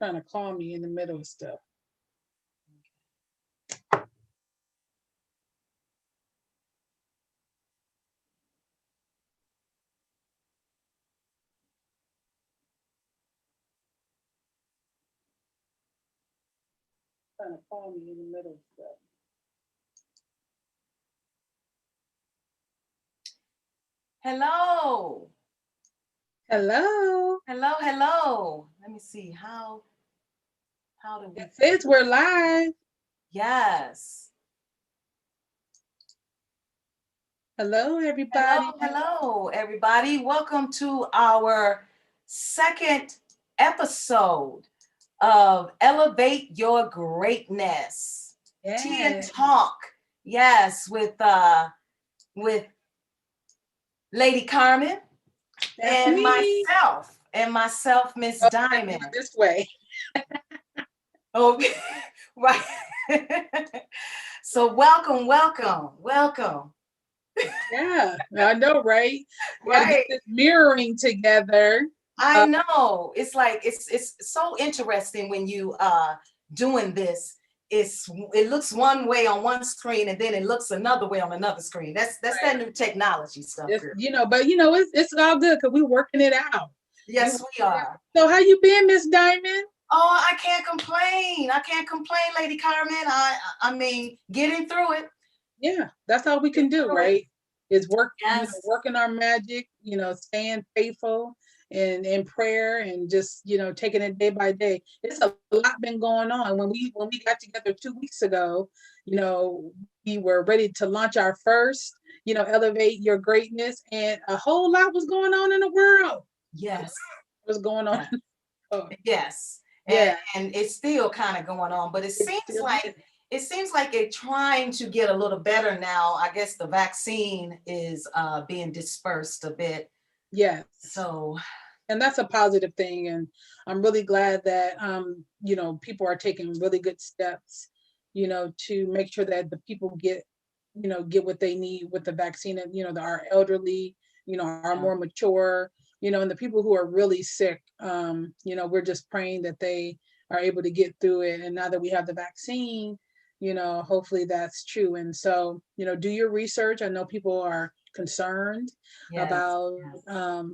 trying to call me in the middle of stuff. Trying to call me in the middle of stuff. Hello. Hello. Hello. Let me see how do we? It says we're live. Yes. Hello, everybody. Hello, everybody. Welcome to our second episode of Elevate Your Greatness. Tea and Talk. Yes, with Lady Carman. That's and me. myself, Miss Diamond. This way. Okay, right. So welcome. Yeah, I know, right? Right. Get this mirroring together. I know. It's like it's so interesting when you doing this. It looks one way on one screen and then it looks another way on another screen. That's right. That new technology stuff. But it's all good because we're working it out. Yes, we are. So how you been, Miss Diamond? Oh, I can't complain, Lady Carmen. I mean, getting through it. Yeah, that's all we can do, right? Is working our magic, staying faithful and in prayer and just, taking it day by day. It's a lot been going on. When we got together 2 weeks ago, we were ready to launch our first, Elevate Your Greatness, and a whole lot was going on in the world. Yes. What's going on? Yes. And it's still kind of going on, but it seems like it's trying to get a little better now. I guess the vaccine is being dispersed a bit. Yes. So, and that's a positive thing, and I'm really glad that people are taking really good steps, to make sure that the people get what they need with the vaccine, and our elderly, are more mature, and the people who are really sick, we're just praying that they are able to get through it. And now that we have the vaccine, hopefully that's true. And so, do your research. I know people are concerned about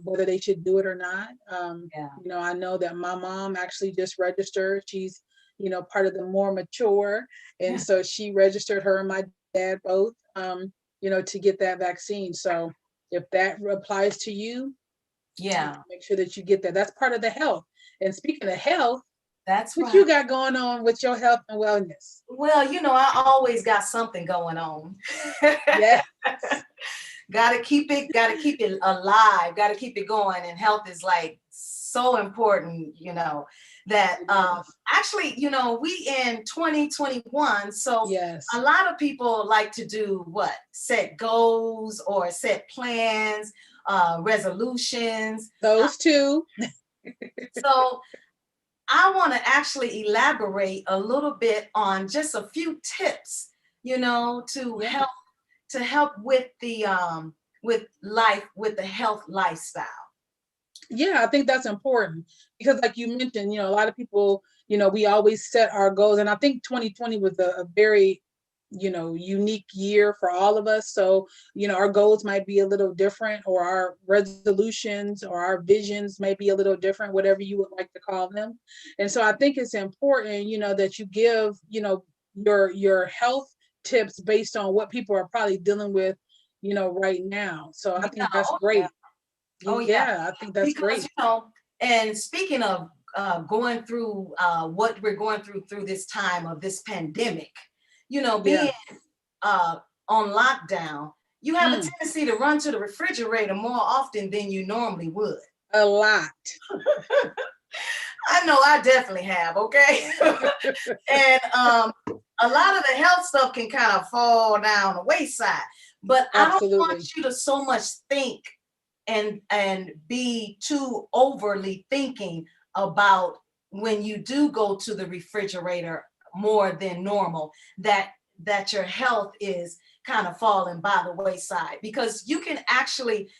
whether they should do it or not. I know that my mom actually just registered. She's, part of the more mature. And so she registered, her and my dad both, to get that vaccine. So if that applies to you, make sure that you get that. That's part of the health. And speaking of health, that's what you got going on with your health and wellness? Well, I always got something going on. Yeah. Gotta keep it alive, gotta keep it going. And health is like so important, that actually, we in 2021. So a lot of people like to do what? Set goals or set plans, resolutions. Those two. So I want to actually elaborate a little bit on just a few tips, to help with the with the health lifestyle. Yeah, I think that's important because, like you mentioned, a lot of people, we always set our goals, and I think 2020 was a very unique year for all of us. So, our goals might be a little different, or our resolutions or our visions may be a little different, whatever you would like to call them. And so I think it's important, that you give, your health tips based on what people are probably dealing with, right now. So I think that's great. I think that's great. And speaking of going through what we're going through this time of this pandemic, being on lockdown, you have a tendency to run to the refrigerator more often than you normally would. A lot. I know I definitely have, okay? And a lot of the health stuff can kind of fall down the wayside. But Absolutely. I don't want you to so much think and be too overly thinking about when you do go to the refrigerator more than normal, that your health is kind of falling by the wayside, because you can actually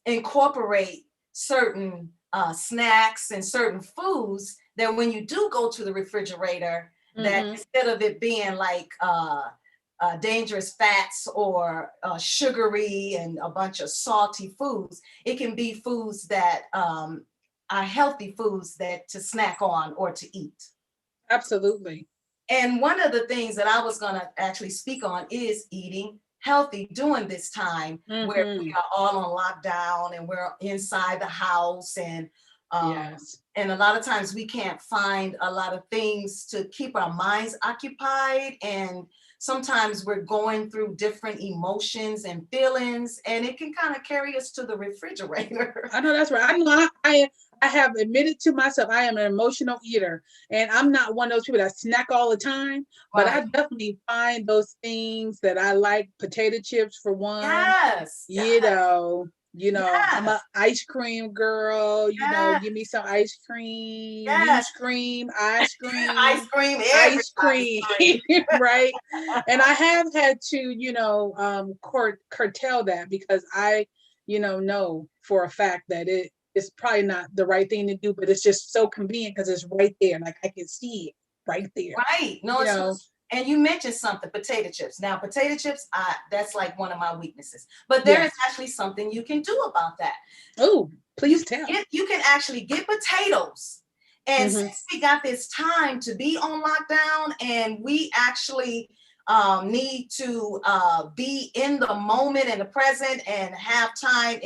incorporate certain snacks and certain foods that when you do go to the refrigerator, that Mm-hmm. instead of it being like dangerous fats or sugary and a bunch of salty foods, it can be foods that are healthy foods that to snack on or to eat. Absolutely. And one of the things that I was going to actually speak on is eating healthy during this time where Mm-hmm. we are all on lockdown and we're inside the house, Yes. and a lot of times we can't find a lot of things to keep our minds occupied, and sometimes we're going through different emotions and feelings, and it can kind of carry us to the refrigerator. I know that's right. I know I have admitted to myself I am an emotional eater, and I'm not one of those people that snack all the time. But I Right. definitely find those things that I like. Potato chips for one. Yes. Yes. You know. I'm a Yes. ice cream girl. Yes. Give me some ice cream, Yes. use cream, ice Ice cream, cream, ice everybody's cream, cream. right? And I have had to, curtail that because I know for a fact that it's probably not the right thing to do, but it's just so convenient because it's right there. Like I can see it right there. Right. No, You it's know, and you mentioned something, potato chips. Now, potato chips, that's like one of my weaknesses. But there is yes. actually something you can do about that. Oh, You please tell. you can actually get potatoes. And Mm-hmm. since we got this time to be on lockdown and we actually need to be in the moment and the present and have time,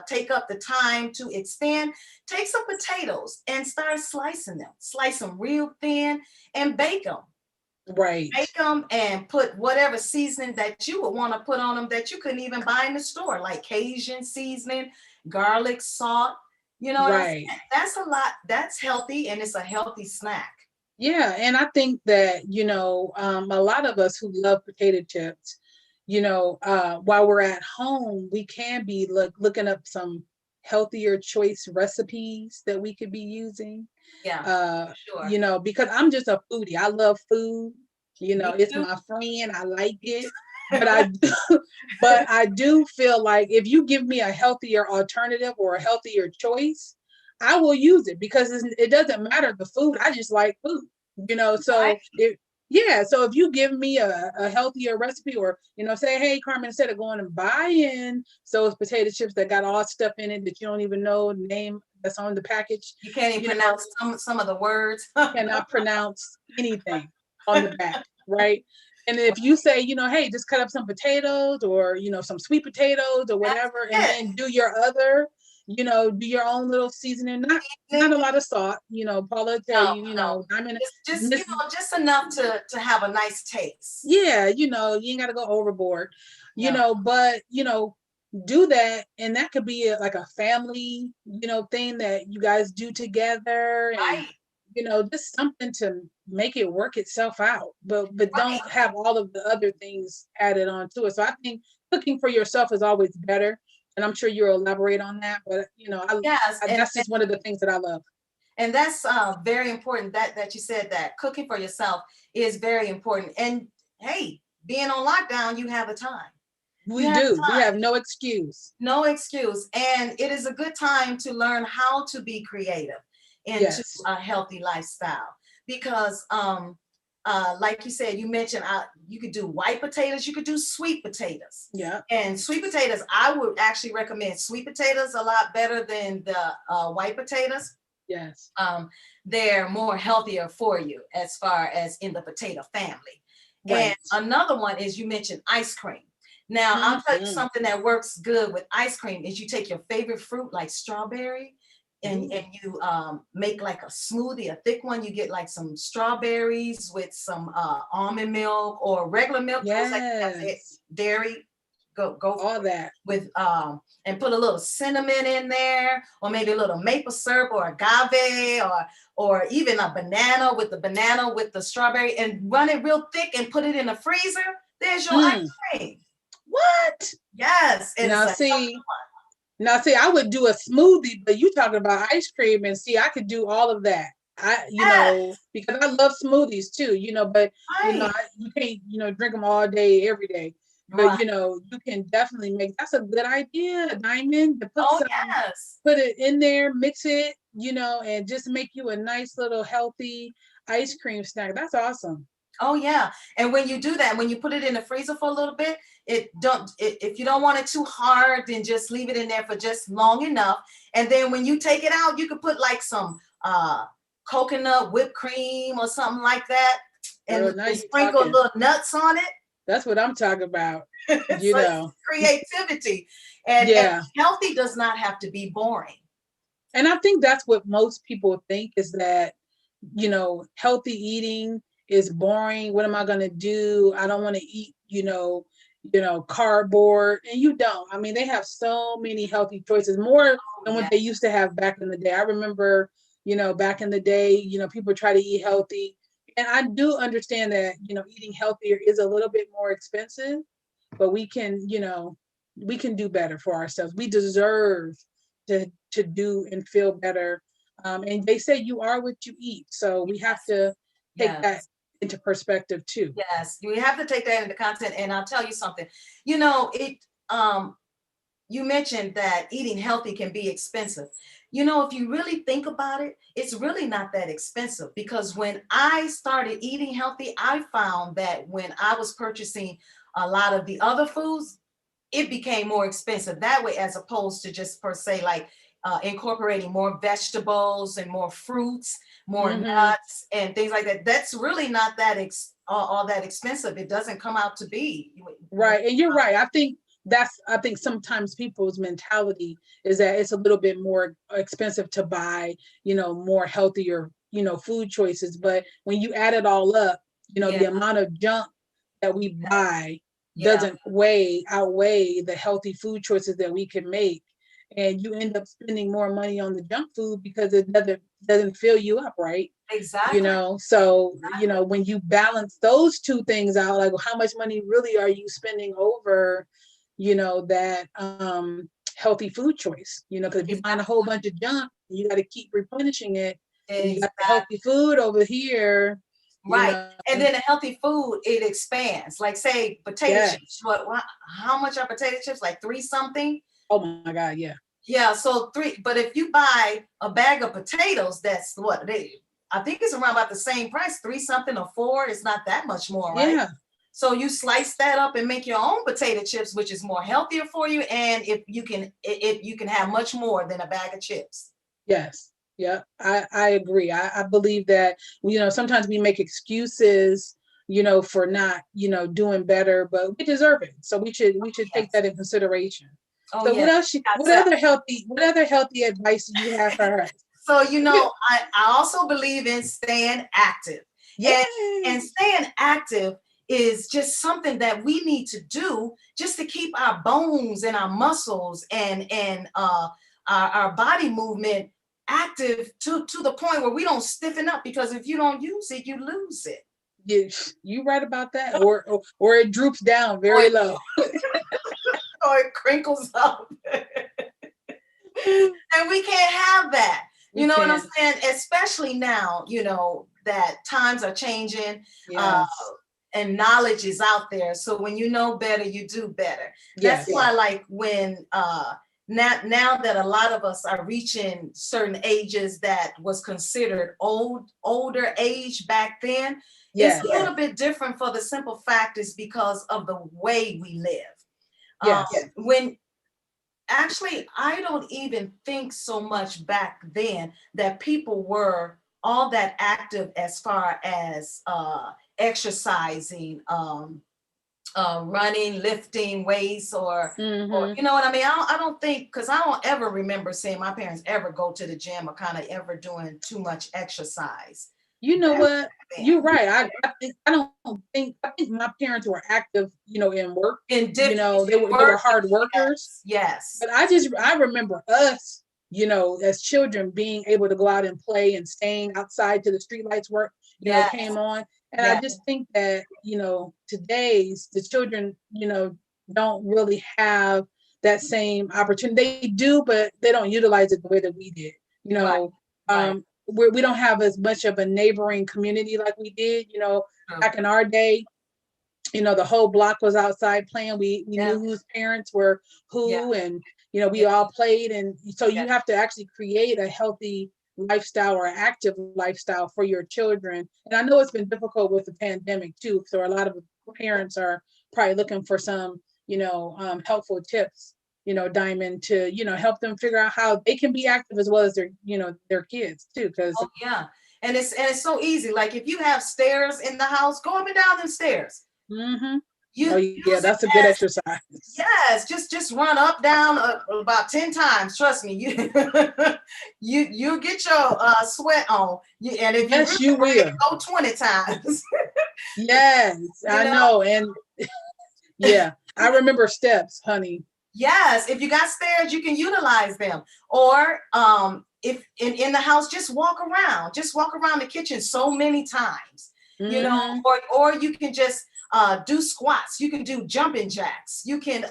take up the time to extend, take some potatoes and start slicing them. Slice them real thin and bake them. Right. Bake them and put whatever seasoning that you would want to put on them that you couldn't even buy in the store, like Cajun seasoning, garlic, salt. You know what I'm Right. saying? That's a lot. That's healthy and it's a healthy snack. Yeah, and I think that a lot of us who love potato chips, while we're at home, we can be looking up some healthier choice recipes that we could be using. Yeah, sure. Because I'm just a foodie. I love food. Me It's too. my friend. I like it. But but I do feel like if you give me a healthier alternative or a healthier choice, I will use it because it doesn't matter the food. I just like food. Right? So if you give me a healthier recipe or say, hey Carmen, instead of going and buying those potato chips that got all stuff in it that you don't even know the name that's on the package, You can't even pronounce some of the words. cannot pronounce anything on the back, right? And if you say, hey, just cut up some potatoes or, some sweet potatoes or That's whatever, and it. then do do your own little seasoning, not a lot of salt, Paula tell No, you, no. I'm in Just this, just enough to have a nice taste. yeah, you ain't got to go overboard, No. but, do that. And that could be like a family, thing that you guys do together and, Right. just something to make it work itself out, but Right. don't have all of the other things added on to it. So I think cooking for yourself is always better. And I'm sure you'll elaborate on that, but Yes. that's just one of the things that I love. And that's very important that you said that cooking for yourself is very important. And hey, being on lockdown, you have the time. You We have do. We time, have no excuse. no excuse. And it is a good time to learn how to be creative into Yes. a healthy lifestyle. Because like you said, you mentioned you could do white potatoes, you could do sweet potatoes. Yeah. And sweet potatoes, I would actually recommend sweet potatoes a lot better than the white potatoes. Yes. They're more healthier for you as far as in the potato family. And Right. another one is you mentioned ice cream. Now, I'll tell you Mm-hmm. something that works good with ice cream is you take your favorite fruit like strawberry and Ooh. you make like a smoothie, a thick one. You get like some strawberries with some almond milk or regular milk. Those like that's it. Yes. Dairy, go All that. with and put a little cinnamon in there or maybe a little maple syrup or agave or even a banana with the strawberry and run it real thick and put it in the freezer. There's your ice Mm. cream. What? Yes, it's Now a see, I would do a smoothie, but you talking about ice cream, and see, I could do all of that. yes, Because I love smoothies too, but right, you can't, drink them all day, every day. But right. you can definitely that's a good idea, Diamond, to Oh yes, put it in there, mix it, and just make you a nice little healthy ice cream snack. That's awesome. Oh yeah. And when you do that, when you put it in the freezer for a little bit, if you don't want it too hard, then just leave it in there for just long enough. And then when you take it out, you could put like some coconut whipped cream or something like that, Girl, and now you sprinkle talking. little nuts on it. That's what I'm talking about. So it's creativity. And Yeah. healthy does not have to be boring. And I think that's what most people think, is that, healthy eating is boring. What am I going to do? I don't want to eat, cardboard. And you don't. I mean, they have so many healthy choices, more than what they used to have back in the day. I remember, back in the day, people try to eat healthy. And I do understand that, eating healthier is a little bit more expensive, but we can do better for ourselves. We deserve to do and feel better. And they say you are what you eat. So we have to take that into perspective too. Yes, we have to take that into content. And I'll tell you something, you mentioned that eating healthy can be expensive. If you really think about it, it's really not that expensive, because when I started eating healthy, I found that when I was purchasing a lot of the other foods, it became more expensive that way, as opposed to just per se like incorporating more vegetables and more fruits, more nuts and things like that. That's really not that all that expensive. It doesn't come out to be. Right. And you're right. I think sometimes people's mentality is that it's a little bit more expensive to buy, more healthier, food choices. But when you add it all up, the amount of junk that we buy doesn't outweigh the healthy food choices that we can make. And you end up spending more money on the junk food because it doesn't fill you up, right? Exactly. So when you balance those two things out, like how much money really are you spending over that healthy food choice, because if you're buying a whole bunch of junk, you got to keep replenishing it. And you got the healthy food over here. Right. And then a healthy food, it expands. Like say potato chips. How much are potato chips? Like 3 something? Oh my God, yeah. Yeah, so 3, but if you buy a bag of potatoes, that's I think it's around about the same price, 3 something or 4. It's not that much more, right? Yeah. So you slice that up and make your own potato chips, which is more healthier for you. And if you can have much more than a bag of chips. Yes. Yeah, I agree. I believe that, sometimes we make excuses, for not, doing better, but we deserve it. So we should take that in consideration. Oh, so what other healthy advice do you have for us? So, I also believe in staying active. Yeah. And staying active is just something that we need to do just to keep our bones and our muscles and our body movement active to the point where we don't stiffen up, because if you don't use it, you lose it. You right about that, or it droops down very low. Or it crinkles up. And we can't have that. You know what I'm saying? Especially now, that times are changing. Yes. And knowledge is out there. So when you know better, you do better. That's why, like, when now that a lot of us are reaching certain ages that was considered older age back then, it's a little bit different, for the simple fact is because of the way we live. When actually, I don't even think so much back then that people were all that active as far as exercising, running, lifting weights, or you know what I mean? I don't think, because I don't ever remember seeing my parents ever go to the gym or kind of ever doing too much exercise. You know what? You're right. I think my parents were active, in work. They were hard workers. Yes. But I remember us, as children, being able to go out and play and staying outside till the streetlights came on. And I just think that, the children, don't really have that same opportunity. They do, but they don't utilize it the way that we did. We don't have as much of a neighboring community like we did, back in our day. The whole block was outside playing. We knew whose parents were who, and we all played. And so you have to actually create a healthy lifestyle or active lifestyle for your children. And I know it's been difficult with the pandemic too. So a lot of parents are probably looking for some, helpful tips, Diamond, to, help them figure out how they can be active as well as their kids too. Cause Oh yeah. And it's so easy. Like if you have stairs in the house, go up and down them stairs. mm-hmm. You Oh yeah, use it that's a good as, exercise. yes, just run up, down about 10 times. Trust me, you get your sweat on. And if you Yes, really you will. go 20 times. Yes, I know. And yeah, I remember steps, honey. Yes, if you got stairs, you can utilize them. Or if in the house, just walk around. Just walk around the kitchen so many times. Mm-hmm. Or you can just do squats. You can do jumping jacks. You can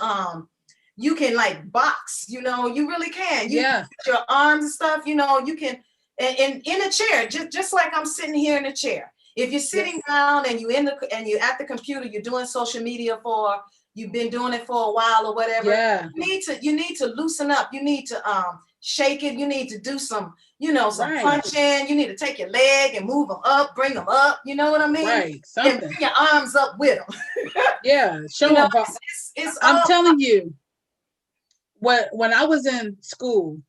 like box. You really can. Yeah. Your arms and stuff. You can in a chair, just like I'm sitting here in a chair. If you're sitting down and you're at the computer, you're doing social media you've been doing it for a while or whatever. Yeah. You need to loosen up. You need to shake it. You need to do some, some Right. punching. You need to take your leg and move them up, bring them up. You know what I mean? Right. And bring your arms up with them. Yeah. Show them. I'm telling you, when I was in school,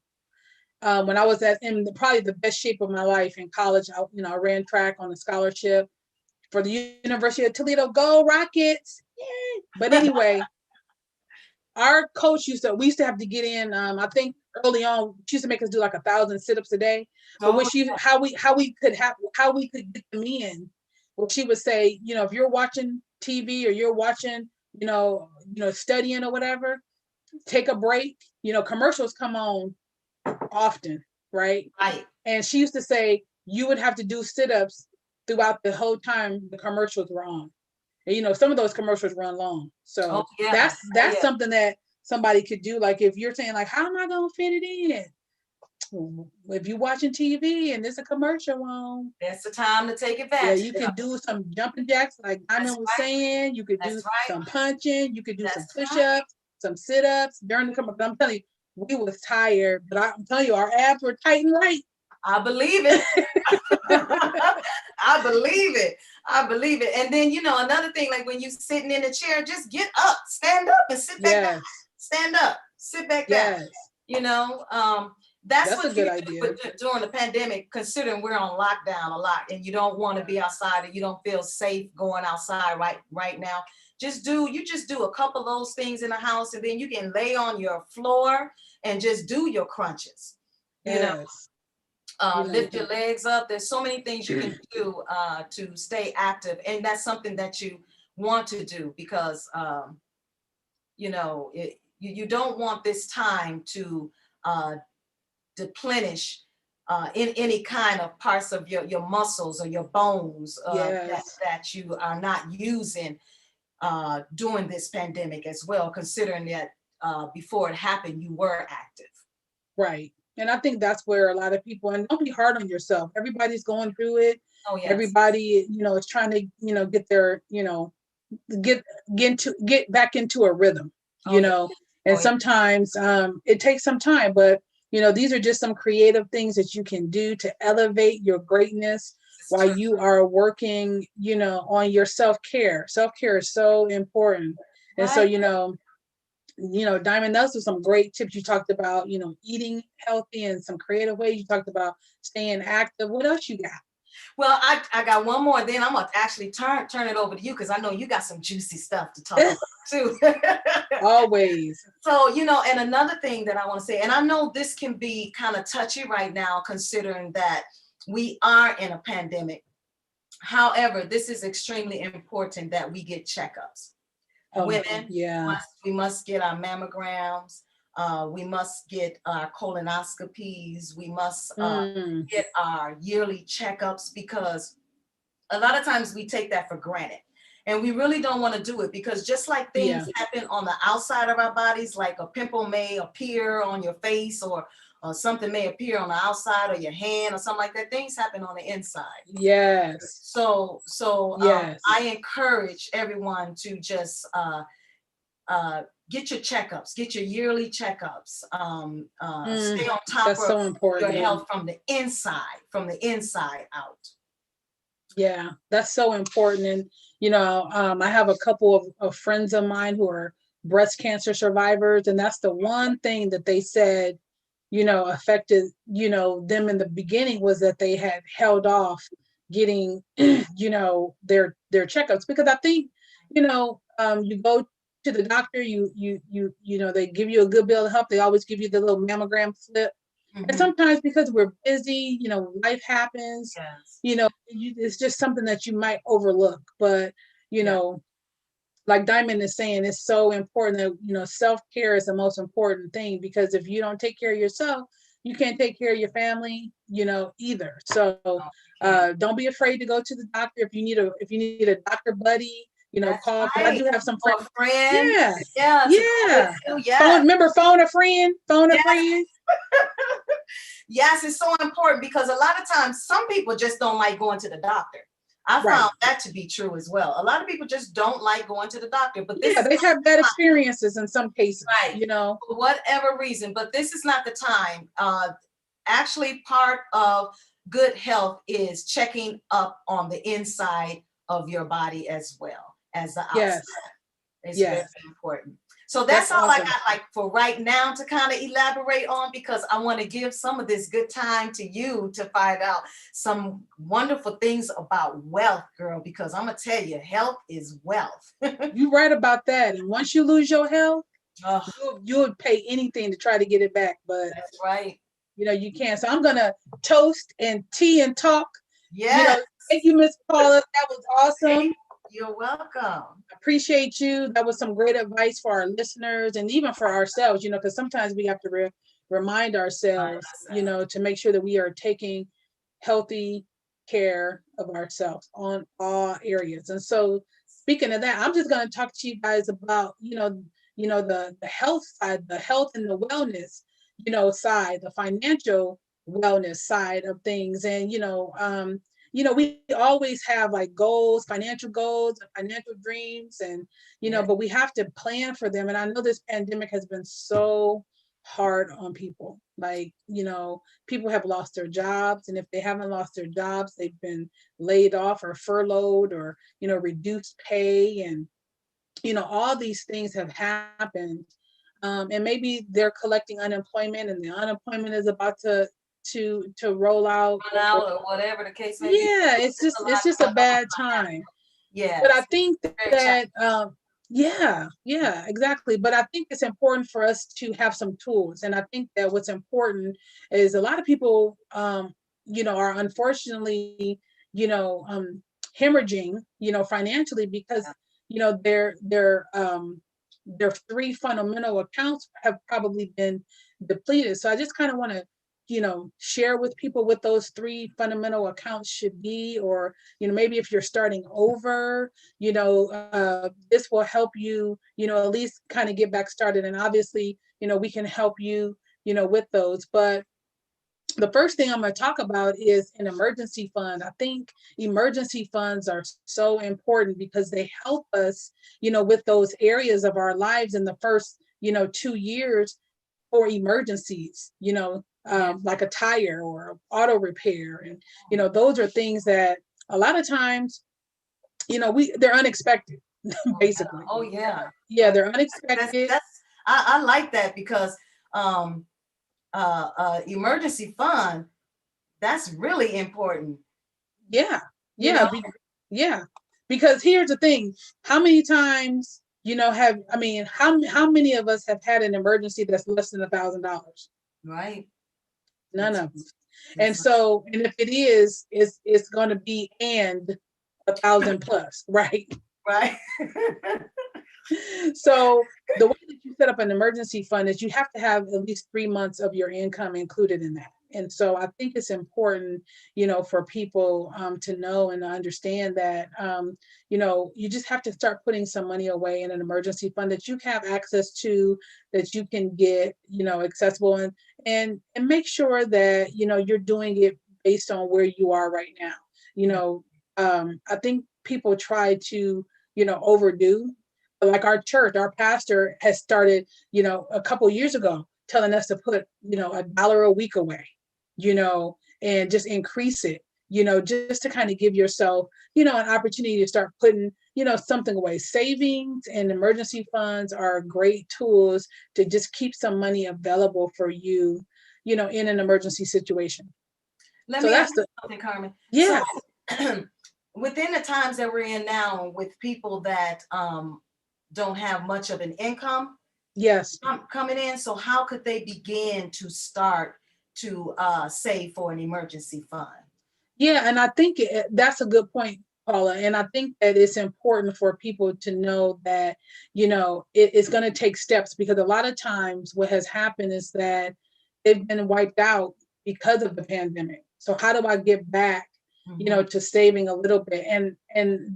when I was in probably the best shape of my life in college, I ran track on a scholarship for the University of Toledo. Go Rockets! Yay. But anyway, our coach we used to have to get in. I think early on, she used to make us do like 1,000 sit-ups a day. But when how we could get them in, well, she would say, if you're watching TV or you're watching, studying or whatever, take a break. Commercials come on often, right? Right. And she used to say you would have to do sit-ups throughout the whole time the commercials were on. And, some of those commercials run long. So that's something that somebody could do. Like if you're saying like, how am I gonna fit it in? If you're watching TV and there's a commercial on, that's the time to take advantage. Yeah, you can do some jumping jacks, like Diamond was saying. You could do some punching. You could do some push-ups, some sit-ups during the commercial. I'm telling you, we was tired, but I'm telling you, our abs were tight and right. I believe it. I believe it. I believe it. And then, another thing, like when you're sitting in a chair, just get up, stand up and sit back down. Stand up, sit back down. That's what a good idea. During the pandemic, considering we're on lockdown a lot and you don't want to be outside and you don't feel safe going outside right now. You just do a couple of those things in the house, and then you can lay on your floor and just do your crunches. Lift your legs up. There's so many things you can do to stay active, and that's something that you want to do because you don't want this time to deplenish in any kind of parts of your muscles or your bones that you are not using during this pandemic as well, considering that before it happened, you were active. Right. And I think that's where a lot of people, and don't be hard on yourself. Everybody's going through it. Oh, yes. Everybody, is trying to, get their, get back into a rhythm, and sometimes it takes some time, but, these are just some creative things that you can do to elevate your greatness while you are working, on your self-care. Self-care is so important. And so, Diamond, those are some great tips. You talked about, eating healthy in some creative ways. You talked about staying active. What else you got? Well, I got one more. Then I'm gonna actually turn it over to you because I know you got some juicy stuff to talk about too. Always. So, and another thing that I want to say, and I know this can be kind of touchy right now, considering that we are in a pandemic. However, this is extremely important that we get checkups. Women, we must get our mammograms. We must get our colonoscopies. We must get our yearly checkups, because a lot of times we take that for granted. And we really don't want to do it, because just like things happen on the outside of our bodies, like a pimple may appear on your face or something may appear on the outside of your hand or something like that, things happen on the inside. Yes. So I encourage everyone to just get your checkups, get your yearly checkups, stay on top That's of so your important. health from the inside out. Yeah, that's so important. And, I have a couple of friends of mine who are breast cancer survivors, and that's the one thing that they said, affected, them in the beginning was that they had held off getting, their checkups. Because I think, you go to the doctor, they give you a good bill of health. They always give you the little mammogram slip. And sometimes because we're busy, life happens, Yes. it's just something that you might overlook. But, like Diamond is saying, it's so important that, self-care is the most important thing, because if you don't take care of yourself, you can't take care of your family, either. So don't be afraid to go to the doctor. If you need a doctor buddy, That's call. right. I do have some friends. Or a friend. Yeah. Yeah. Yeah. Yeah. Remember, phone a friend. Phone a friend. Yes, it's so important, because a lot of times some people just don't like going to the doctor. I found that to be true as well. A lot of people just don't like going to the doctor, but this they've had bad experiences in some cases, right? For whatever reason. But this is not the time. Actually, part of good health is checking up on the inside of your body as well as the outside. Yes. It's very important. So that's all awesome. I got, like, for right now to kind of elaborate on, because I want to give some of this good time to you to find out some wonderful things about wealth, girl, because I'm going to tell you, health is wealth. You're right about that. And once you lose your health, you would pay anything to try to get it back. But that's right. You can't. So I'm going to toast and tea and talk. Yeah. Thank you, Miss Paula. That was awesome. You're welcome. Appreciate you. That was some great advice for our listeners and even for ourselves, because sometimes we have to remind ourselves, to make sure that we are taking healthy care of ourselves on all areas. And so speaking of that, I'm just going to talk to you guys about, the health side, the health and the wellness, side, the financial wellness side of things. And, we always have like goals, financial goals, financial dreams, and, but we have to plan for them. And I know this pandemic has been so hard on people. Like, people have lost their jobs. And if they haven't lost their jobs, they've been laid off or furloughed or, reduced pay. And, all these things have happened. And maybe they're collecting unemployment, and the unemployment is about to roll out, or whatever the case may be. Yeah, it's just a bad time. Yeah. But I think that exactly. But I think it's important for us to have some tools. And I think that what's important is a lot of people are unfortunately, hemorrhaging, financially, because their three fundamental accounts have probably been depleted. So I just kind of want to share with people what those three fundamental accounts should be, or, maybe if you're starting over, this will help you, at least kind of get back started. And obviously, we can help you, with those. But the first thing I'm going to talk about is an emergency fund. I think emergency funds are so important because they help us, with those areas of our lives in the first, 2 years for emergencies, like a tire or auto repair. And, those are things that a lot of times, they're unexpected, basically. Oh, yeah. Yeah, they're unexpected. I like that, because emergency fund, that's really important. Yeah. Because here's the thing, how many times, how many of us have had an emergency that's less than $1,000? Right. None of them. And so, and if it is, it's going to be 1,000 plus, right? Right. So the way that you set up an emergency fund is you have to have at least 3 months of your income included in that. And so I think it's important, for people to know and to understand that, you just have to start putting some money away in an emergency fund that you have access to, that you can get, accessible, and make sure that, you're doing it based on where you are right now. I think people try to, overdo, like our church, our pastor has started, a couple years ago telling us to put, $1 a week away, and just increase it, just to kind of give yourself, an opportunity to start putting, something away. Savings and emergency funds are great tools to just keep some money available for you, in an emergency situation. Let So me that's ask you something, Carmen. yeah. So within the times that we're in now, with people that don't have much of an income Yes. coming in, so how could they begin to start to save for an emergency fund? Yeah, and I think that's a good point, Paula. And I think that it's important for people to know that, it's going to take steps, because a lot of times what has happened is that they've been wiped out because of the pandemic. So how do I get back, to saving a little bit? And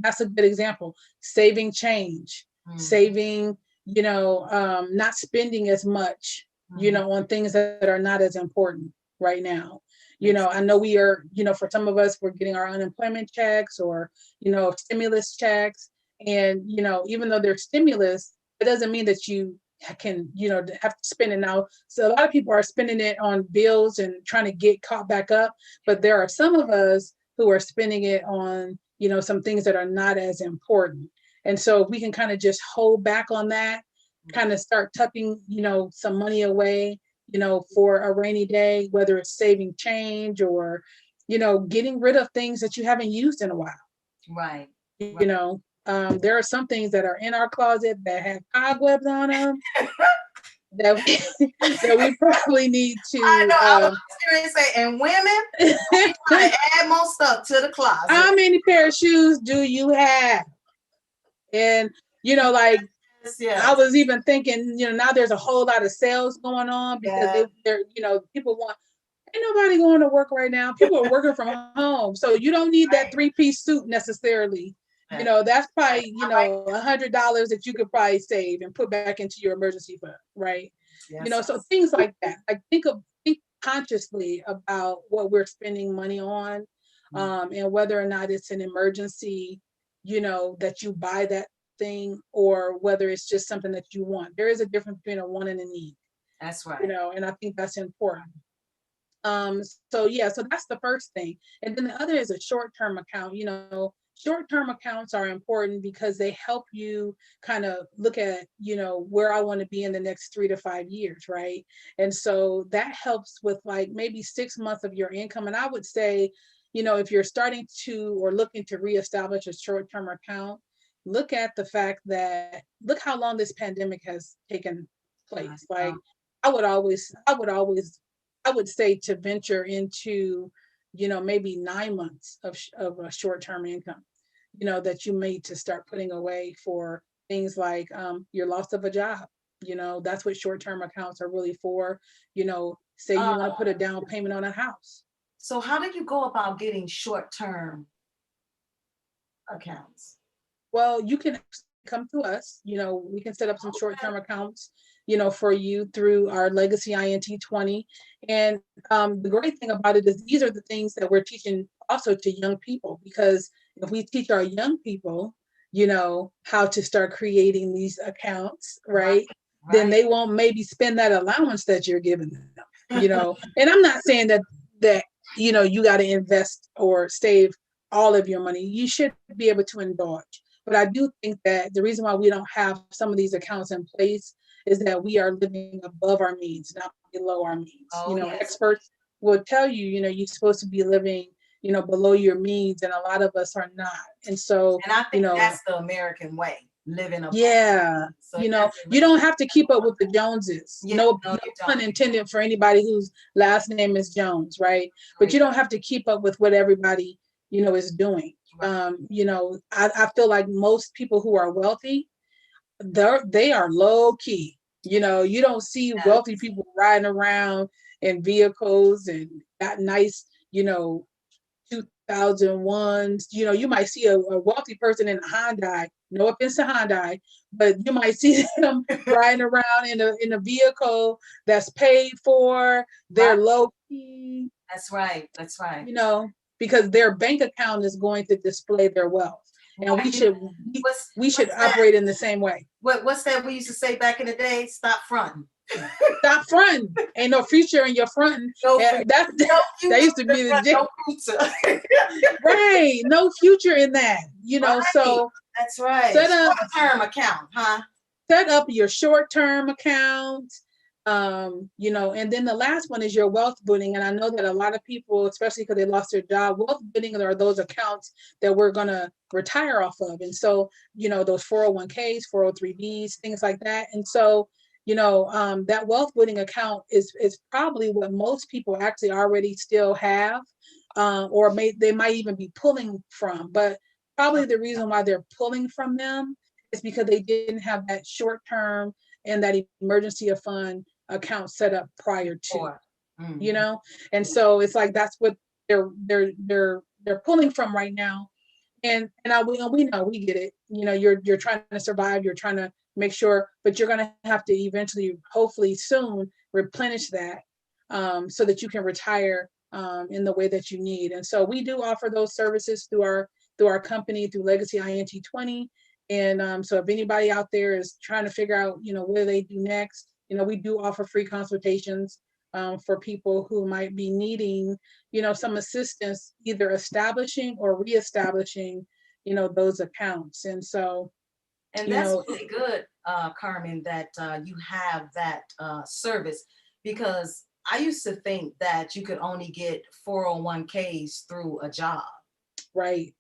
that's a good example. Saving change, saving, not spending as much, on things that are not as important right now. I know we are, for some of us, we're getting our unemployment checks or, stimulus checks. And, even though they're stimulus, it doesn't mean that you can, have to spend it now. So a lot of people are spending it on bills and trying to get caught back up. But there are some of us who are spending it on, some things that are not as important. And so if we can kind of just hold back on that, kind of start tucking, some money away, for a rainy day, whether it's saving change or, getting rid of things that you haven't used in a while. Right. There are some things that are in our closet that have cobwebs on them that we probably need to. I know. I was going to say, and women, we want to add more stuff to the closet. How many pair of shoes do you have? And like. Yes. I was even thinking, now there's a whole lot of sales going on because they're, people want, ain't nobody going to work right now. People are working from home. So you don't need that 3-piece suit necessarily. That's probably, $100 that you could probably save and put back into your emergency fund, right? Yes. So things like that. Like think consciously about what we're spending money on, and whether or not it's an emergency, that you buy that thing, or whether it's just something that you want. There is a difference between a want and a need. That's right. And I think that's important. So that's the first thing. And then the other is a short-term account. Short-term accounts are important because they help you kind of look at, where I want to be in the next 3 to 5 years, right? And so that helps with like maybe 6 months of your income. And I would say, if you're starting to or looking to reestablish a short-term account, look at the fact that look how long this pandemic has taken place. Like I would say to venture into, maybe 9 months of a short-term income, that you made to start putting away for things like your loss of a job. That's what short-term accounts are really for. Say you want to put a down payment on a house. So how do you go about getting short-term accounts? Well, you can come to us. We can set up some short-term accounts, for you through our Legacy INT 20. And the great thing about it is these are the things that we're teaching also to young people, because if we teach our young people, how to start creating these accounts, right? Then they won't maybe spend that allowance that you're giving them, And I'm not saying that you got to invest or save all of your money. You should be able to indulge. But I do think that the reason why we don't have some of these accounts in place is that we are living above our means, not below our means. Yes. Experts will tell you, you're supposed to be living, below your means, and a lot of us are not. And so, and I think that's the American way, living above. Yeah. So you don't have to keep up with the Joneses. No pun intended for anybody whose last name is Jones, right? But you don't have to keep up with what everybody, is doing. I feel like most people who are wealthy, they are low key. You don't see wealthy people riding around in vehicles and got nice, 2001s. You might see a wealthy person in a Hyundai. No offense to Hyundai, but you might see them riding around in a vehicle that's paid for. They're low key. That's right. That's right. Because their bank account is going to display their wealth. and we Right. should we should What's that? operate in the same way. What's that we used to say back in the day? Stop fronting. Stop fronting. Ain't no future in your fronting. No, That no that future used to in be front, the no future. right. No future in that. Right. So That's right. set up Short-term account, huh? set up your short-term account. And then the last one is your wealth building. And I know that a lot of people, especially because they lost their job, wealth building are those accounts that we're gonna retire off of. And so, those 401ks, 403bs, things like that. And so, that wealth building account is probably what most people actually already still have, or they might even be pulling from. But probably the reason why they're pulling from them is because they didn't have that short term and that emergency fund account set up prior to, Mm-hmm. and so it's like that's what they're pulling from right now. We know, we get it. You're trying to survive, you're trying to make sure, but you're going to have to eventually, hopefully soon, replenish that, so that you can retire in the way that you need. And so we do offer those services through our company, through Legacy INT 20. And so if anybody out there is trying to figure out, what do they do next, we do offer free consultations for people who might be needing, some assistance, either establishing or reestablishing, those accounts. And so, And that's really good, Carmen, that you have that service, because I used to think that you could only get 401ks through a job. Right.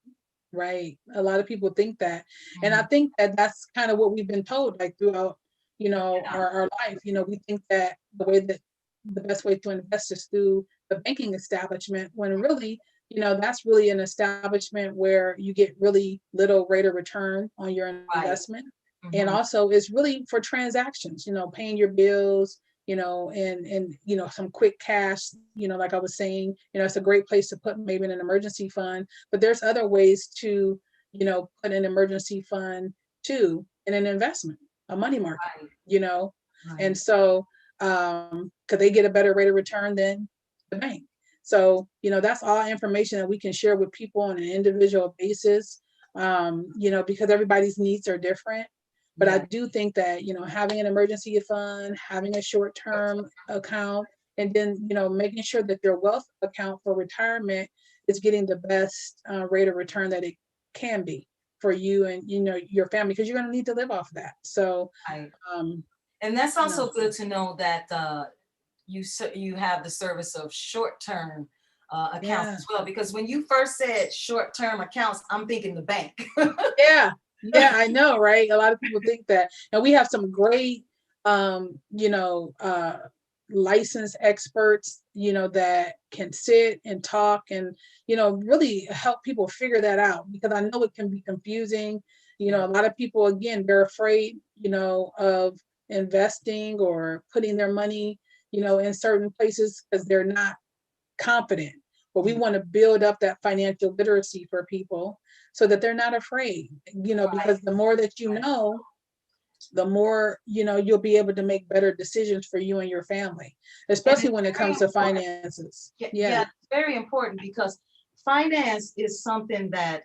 Right. A lot of people think that. And I think that that's kind of what we've been told, like throughout, our life. We think that the best way to invest is through the banking establishment, when really, that's really an establishment where you get really little rate of return on your investment. And also it's really for transactions, paying your bills, and some quick cash, like I was saying, it's a great place to put maybe in an emergency fund. But there's other ways to, put an emergency fund too in an investment, a money market, and so because they get a better rate of return than the bank. So, that's all information that we can share with people on an individual basis, because everybody's needs are different. But I do think that, having an emergency fund, having a short-term account, and then, making sure that your wealth account for retirement is getting the best rate of return that it can be for you and, your family, because you're going to need to live off that. So, and that's also good to know that you have the service of short-term accounts as well, because when you first said short-term accounts, I'm thinking the bank. Yeah, I know, right? A lot of people think that. And we have some great, licensed experts, that can sit and talk and, really help people figure that out, because I know it can be confusing. A lot of people, again, they're afraid, of investing or putting their money, in certain places because they're not confident. But we want to build up that financial literacy for people so that they're not afraid, because the more that the more, you'll be able to make better decisions for you and your family, especially when it comes to finances. Yeah, it's very important, because finance is something that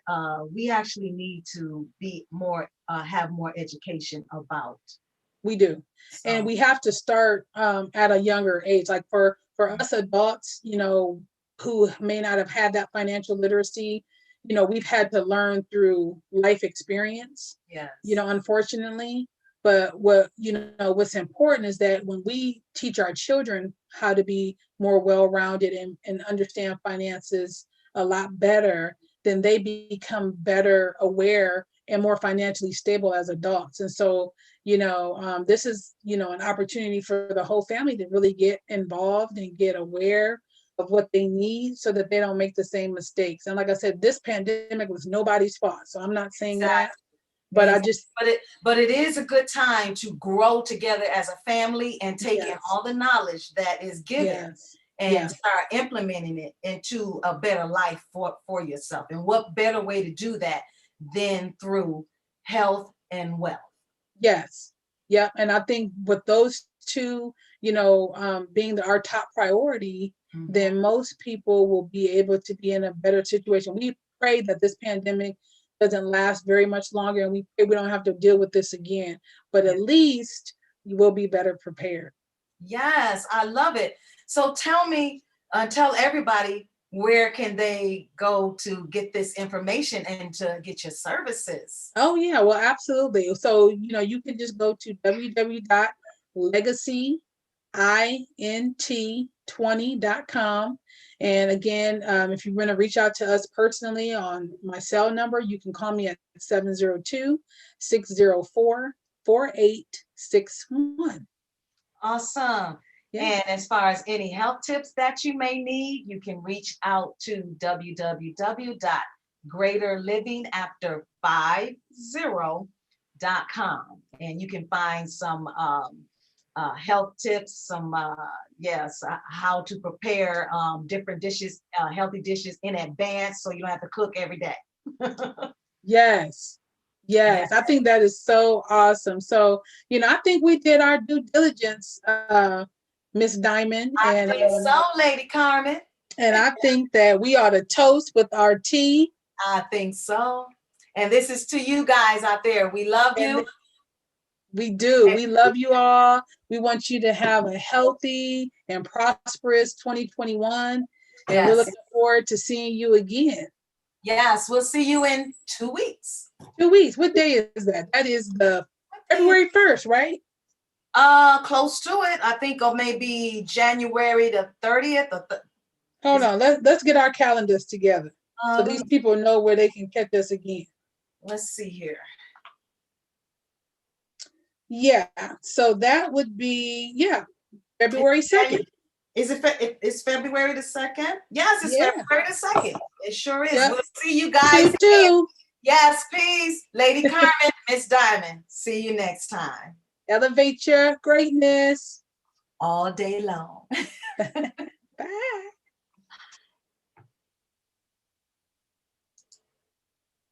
we actually need to be more, have more education about. We do. So. And we have to start at a younger age. Like for us adults, who may not have had that financial literacy, we've had to learn through life experience, unfortunately. But what's important is that when we teach our children how to be more well-rounded and understand finances a lot better, then they become better aware and more financially stable as adults. And so, this is, an opportunity for the whole family to really get involved and get aware of what they need so that they don't make the same mistakes. And like I said, this pandemic was nobody's fault. So I'm not saying that, but but it is a good time to grow together as a family and take in all the knowledge that is given and start implementing it into a better life for yourself. And what better way to do that than through health and wealth? Yes. Yeah. And I think with those two, being our top priority, then most people will be able to be in a better situation. We pray that this pandemic doesn't last very much longer, and we don't have to deal with this again. But at least you will be better prepared. Yes, I love it. So tell me, tell everybody, where can they go to get this information and to get your services? Oh yeah, well, absolutely. So, you can just go to www.legacyint20.com. And again, if you want to reach out to us personally on my cell number, you can call me at 702-604-4861. Awesome. Yeah. And as far as any health tips that you may need, you can reach out to www.greaterlivingafter50.com. And you can find some health tips, some, how to prepare different dishes, healthy dishes in advance so you don't have to cook every day. Yes. Yes, I think that is so awesome. So, I think we did our due diligence, Miss Diamond. I think so, Lady Carman. And I think that we ought to toast with our tea. I think so. And this is to you guys out there. We love you. We do. We love you all. We want you to have a healthy and prosperous 2021. And we're looking forward to seeing you again. Yes, we'll see you in 2 weeks. 2 weeks. What day is that? That is the February 1st, right? Close to it. I think, or maybe January the 30th. Hold on. Let's get our calendars together so these people know where they can catch us again. Let's see here. Yeah. So that would be, February 2nd. It's February the 2nd? Yes, it's February the 2nd. It sure is. We'll see you guys. Yes, peace. Lady Carman, Miss Diamond. See you next time. Elevate your greatness all day long. Bye.